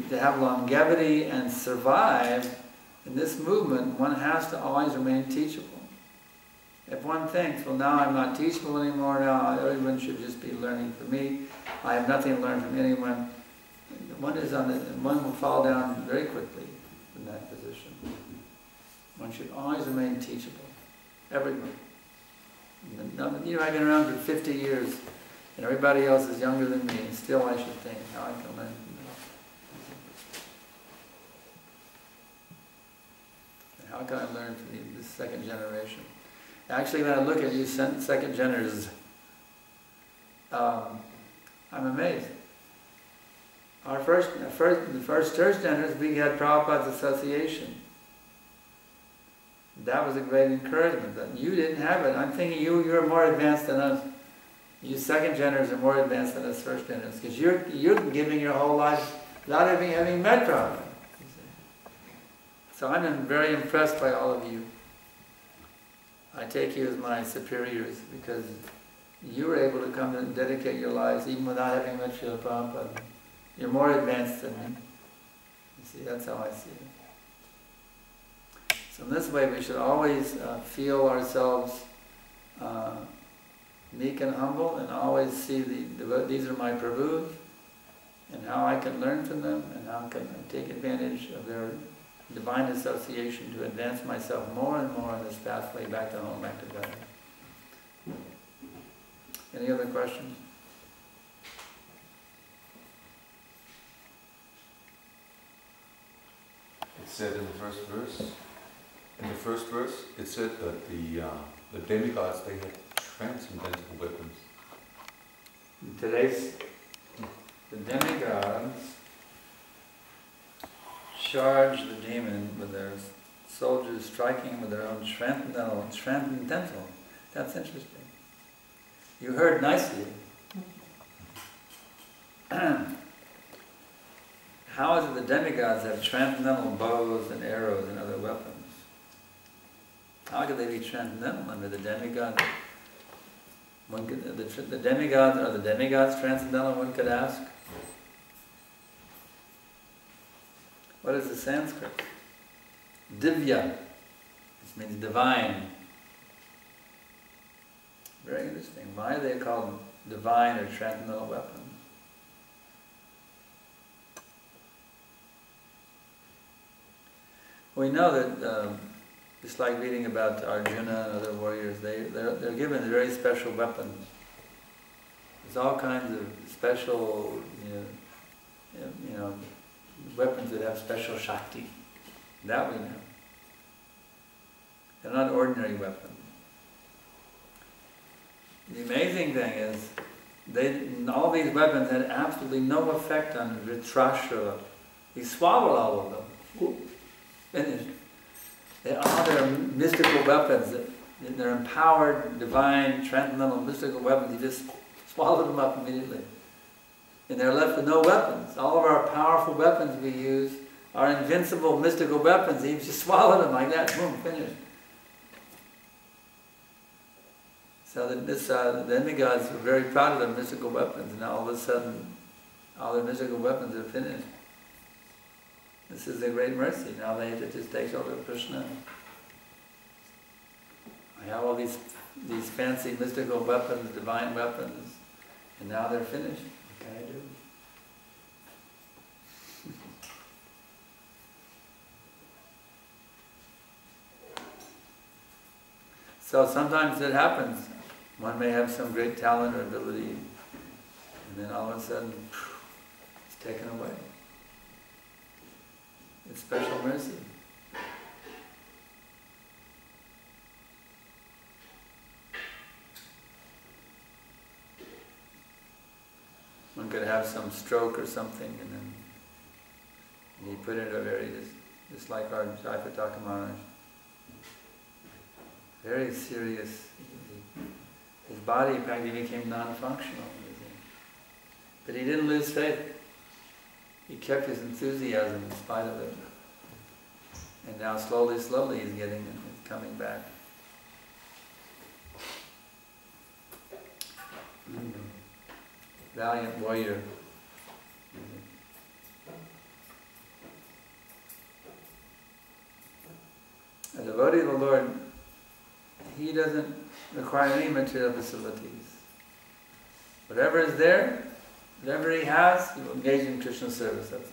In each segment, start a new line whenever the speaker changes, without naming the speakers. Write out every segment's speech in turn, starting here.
to have longevity and survive in this movement, one has to always remain teachable. If one thinks, well, now I'm not teachable anymore, now everyone should just be learning from me, I have nothing to learn from anyone, one will fall down very quickly in that position. One should always remain teachable. Everyone. You know, I've been around for 50 years, and everybody else is younger than me, and still I should think how I can learn from them. And how can I learn from this second generation? Actually, when I look at you second geners, I'm amazed. The first church geners, we had Prabhupada's association. That was a great encouragement. But you didn't have it. I'm thinking you're more advanced than us. You second geners are more advanced than us first geners, because you're giving your whole life without having met Prabhupada. So I'm very impressed by all of you. I take you as my superiors because you were able to come and dedicate your lives even without having met Srila Prabhupada. You're more advanced than me. You see, that's how I see it. So in this way, we should always feel ourselves meek and humble, and always see these are my Prabhus, and how I can learn from them, and how I can take advantage of their divine association to advance myself more and more on this pathway back to home, back to God. Any other questions?
It said in the first verse, it said that the demigods, they had transcendental weapons.
Today's the demigods charge the demon with their soldiers striking with their own transcendental. That's interesting. You heard nicely. How is it the demigods have transcendental bows and arrows and other weapons? How could they be transcendental under the demigods? The demigods, are the demigods transcendental, one could ask? What is the Sanskrit? Divya. This means divine. Very interesting. Why are they called divine or transcendental weapons? We know that, just like reading about Arjuna and other warriors, they're given very special weapons. There's all kinds of special, weapons that have special shakti. That we know. They're not ordinary weapons. The amazing thing is, all these weapons had absolutely no effect on Dhritarashtra. He swallowed all of them. Finished. They're mystical weapons. They're empowered, divine, transcendental, mystical weapons. He just swallowed them up immediately. And they're left with no weapons. All of our powerful weapons we use are invincible, mystical weapons. He just swallowed them like that. Boom, finished. So the demigods were very proud of their mystical weapons, and all of a sudden, all their mystical weapons are finished. This is a great mercy. Now they have to just take over Krishna. I have all these fancy mystical weapons, divine weapons, and now they're finished. What can I do? So sometimes it happens. One may have some great talent or ability, and then all of a sudden, it's taken away. It's special mercy. One could have some stroke or something, and then he put it a just like our Jayapataka Maharaj. Very serious. His body practically became non-functional. But he didn't lose faith. He kept his enthusiasm in spite of it. And now slowly he's coming back. Valiant warrior. devotee of the Lord, he doesn't require any material facilities. Whatever is there, whatever he has, he will engage in Krishna service. That's it.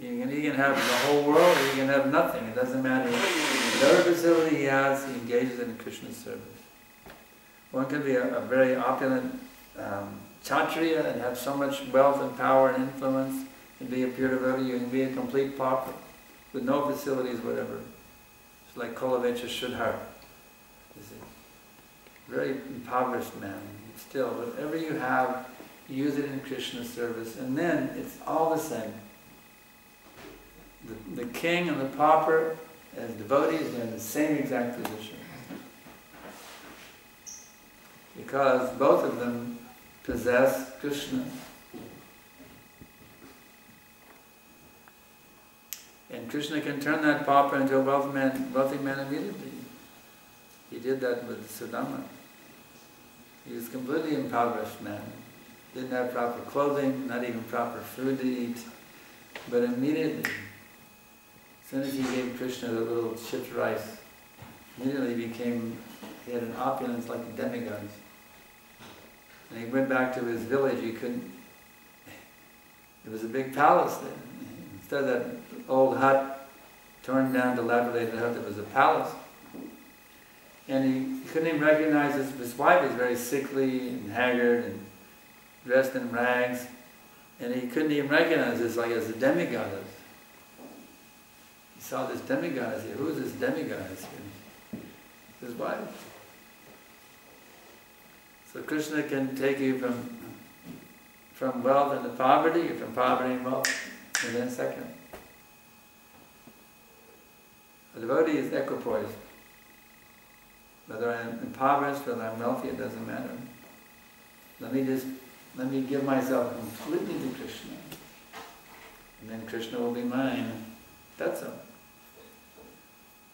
He can have the whole world, or he can have nothing. It doesn't matter. Whatever facility he has, he engages in Krishna service. One can be a very opulent Kshatriya and have so much wealth and power and influence, and be a pure devotee. You can be a complete pauper with no facilities whatever. It's like Kolavecha Shudhar. Very impoverished man. Still, whatever you have, use it in Krishna service, and then it's all the same. The king and the pauper, as devotees, they're in the same exact position. Because both of them possess Krishna. And Krishna can turn that pauper into a wealthy man immediately. He did that with Sudama. He was a completely impoverished man. Didn't have proper clothing, not even proper food to eat. But immediately, as soon as he gave Krishna the little chipped rice, immediately he had an opulence like a demigod. And he went back to his village, there was a big palace there. Instead of that old hut, torn down, dilapidated hut, there was a palace. And he couldn't even recognize his wife was very sickly and haggard and dressed in rags. And he couldn't even recognize this like as a demigod. He saw this demigod here. Who is this demigod here? His wife. So Krishna can take you from wealth into poverty, or from poverty and wealth within a second. A devotee is equipoised. Whether I'm impoverished, whether I'm wealthy, it doesn't matter. Let me give myself completely to Krishna. And then Krishna will be mine. That's all.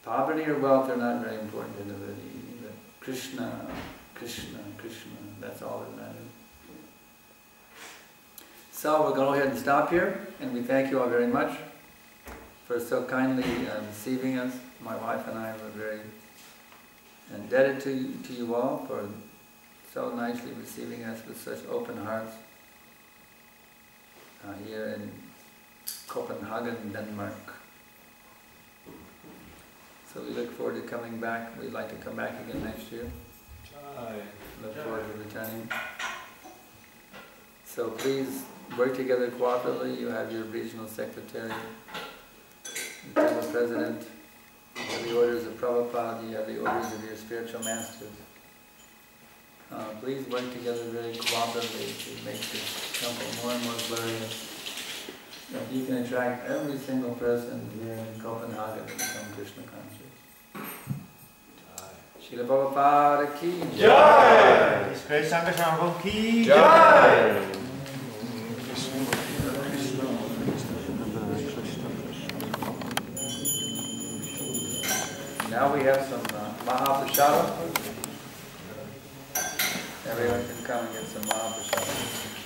Poverty or wealth are not very important to the devotee. But Krishna, Krishna, Krishna, that's all that matters. So we'll go ahead and stop here, and we thank you all very much for so kindly receiving us. My wife and I were very indebted to you all for so nicely receiving us with such open hearts here in Copenhagen, Denmark. So we look forward to coming back. We'd like to come back again next year. Look forward to returning. So please work together cooperatively. You have your regional secretary, the temple president. You have the orders of Prabhupada, you have the orders of your spiritual masters. Please work together very cooperatively to make this temple more and more glorious. That you can attract every single person here in Copenhagen to become Krishna conscious. Srila Prabhupada ki
Jai! Space Sangha Sangha ki Jai!
Now we have some Mahaprasada. Everyone can come and get some Mahaprasada.